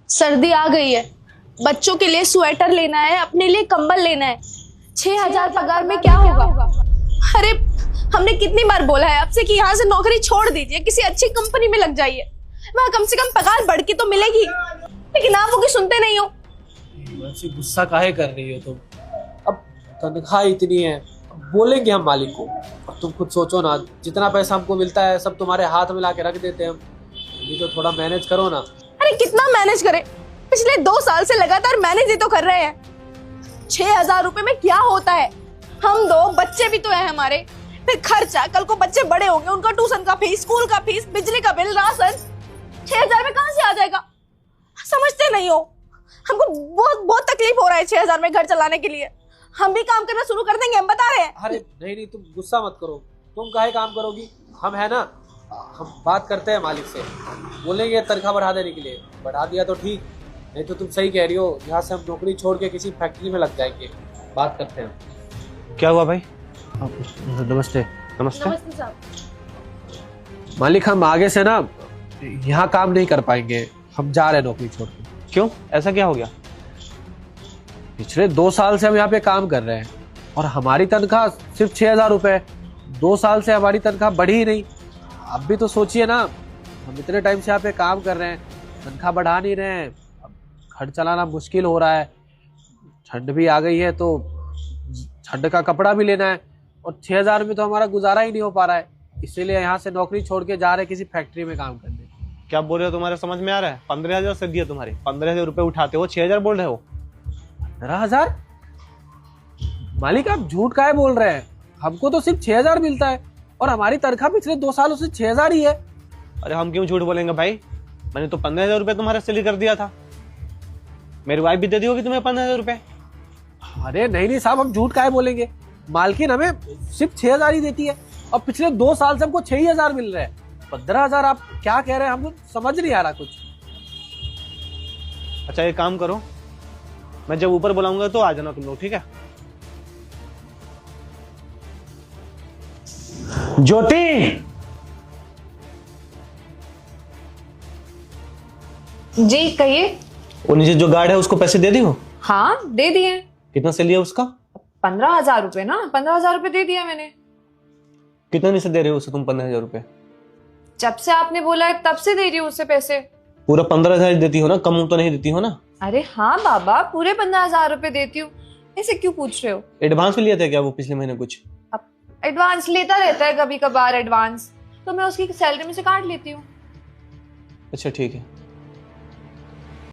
सर्दी आ गई है, बच्चों के लिए स्वेटर लेना है, अपने लिए कंबल लेना है। 6,000 पगार में क्या होगा? अरे हमने कितनी बार बोला है आपसे कि यहाँ से नौकरी छोड़ दीजिए, किसी अच्छी कंपनी में लग जाइए, वहाँ कम से कम पगार बढ़ के तो मिलेगी। लेकिन आप वो की सुनते नहीं हो। वैसे गुस्सा काहे कर रही हो तुम? अब तनख्वाह इतनी है, अब बोलेंगे हम मालिक को। अब तुम खुद सोचो ना, जितना पैसा हमको मिलता है सब तुम्हारे हाथ में ला के रख देते हैं हम। ये तो थोड़ा मैनेज करो ना। अरे कितना मैनेज करे? पिछले 2 साल से लगातार मैनेज ही तो कर रहे हैं। 6,000 रुपए में क्या होता है? हम 2 बच्चे भी तो है हमारे, फिर खर्चा, कल को बच्चे बड़े होंगे, उनका ट्यूशन का फीस, स्कूल का फीस, बिजली का बिल, राशन। 6,000 में कहाँ से आ जाएगा? समझते नहीं हो। हमको बहुत तकलीफ हो रहा है 6,000 में घर चलाने के लिए। हम भी काम करना शुरू कर देंगे, हम बता रहे हैं। अरे नहीं, तुम गुस्सा मत करो। तुम काहे काम करोगी? हम है ना, हम बात करते हैं मालिक से, बोलेंगे तनख्वाह बढ़ा देने के लिए। बढ़ा दिया तो ठीक, नहीं तो तुम सही कह रही हो, यहाँ से हम नौकरी छोड़ के किसी फैक्ट्री में लग जाएंगे। बात करते हैं। क्या हुआ भाई? नमस्ते। नमस्ते साहब। मालिक, हम आगे से ना यहाँ काम नहीं कर पाएंगे, हम जा रहे हैं नौकरी छोड़ के। क्यों, ऐसा क्या हो गया? पिछले 2 साल से हम यहाँ पे काम कर रहे हैं और हमारी तनख्वाह सिर्फ 6,000 रुपए है। 2 साल से हमारी तनख्वाह बढ़ी ही नहीं। अब भी तो सोचिए ना, हम इतने टाइम से यहाँ पे काम कर रहे हैं, तनख्वाह बढ़ा नहीं रहे हैं। अब घर चलाना मुश्किल हो रहा है, ठंड भी आ गई है तो ठंड का कपड़ा भी लेना है, और 6,000 में तो हमारा गुजारा ही नहीं हो पा रहा है। इसीलिए यहाँ से नौकरी छोड़ के जा रहे हैं किसी फैक्ट्री में काम करने। क्या बोल रहे हो? तुम्हारे समझ में आ रहा है? 15,000 से दिया तुम्हारे 15,000 रुपए उठाते हो, 6,000 बोल रहे हो। 15,000? मालिक आप झूठ काहे बोल रहे हैं? हमको तो सिर्फ 6,000 मिलता है और हमारी तनख्वाह पिछले 2 सालों से 6,000 ही है। अरे हम क्यों झूठ बोलेंगे भाई? मैंने तो 15,000 रुपए तुम्हारे सैलरी कर दिया था। मेरी वाइफ भी दे दी होगी तुम्हें 15,000 रुपए। अरे नहीं साहब, हम झूठ काहे बोलेंगे? मालकिन हमें सिर्फ 6,000 ही देती है और पिछले 2 साल से हमको 6,000 मिल रहे हैं। 15,000 आप क्या कह रहे हैं? हमको समझ नहीं आ रहा कुछ। अच्छा एक काम करो, मैं जब ऊपर बुलाऊंगा तो आ जाना तुम लोग, ठीक है? ज्योति, जी कहिए। वो नीचे जो गार्ड है उसको पैसे दे दी हो? हाँ दे दिए। कितना से लिया उसका? 15,000 रुपए ना, 15,000 रुपए दे दिया मैंने। कितने से दे रहे हो उसे तुम 15,000 रुपए? जब से आपने बोला है तब से दे रही हूँ उससे पैसे। पूरा 15,000 देती हो ना, कम तो नहीं देती हो ना? अरे हाँ बाबा, पूरे 15,000 रुपए देती हूँ। ऐसे क्यों पूछ रहे हो? एडवांस भी लिया था क्या वो पिछले महीने कुछ? अब एडवांस लेता रहता है कभी कभार एडवांस, तो मैं उसकी सैलरी में से काट लेती हूँ। अच्छा ठीक है।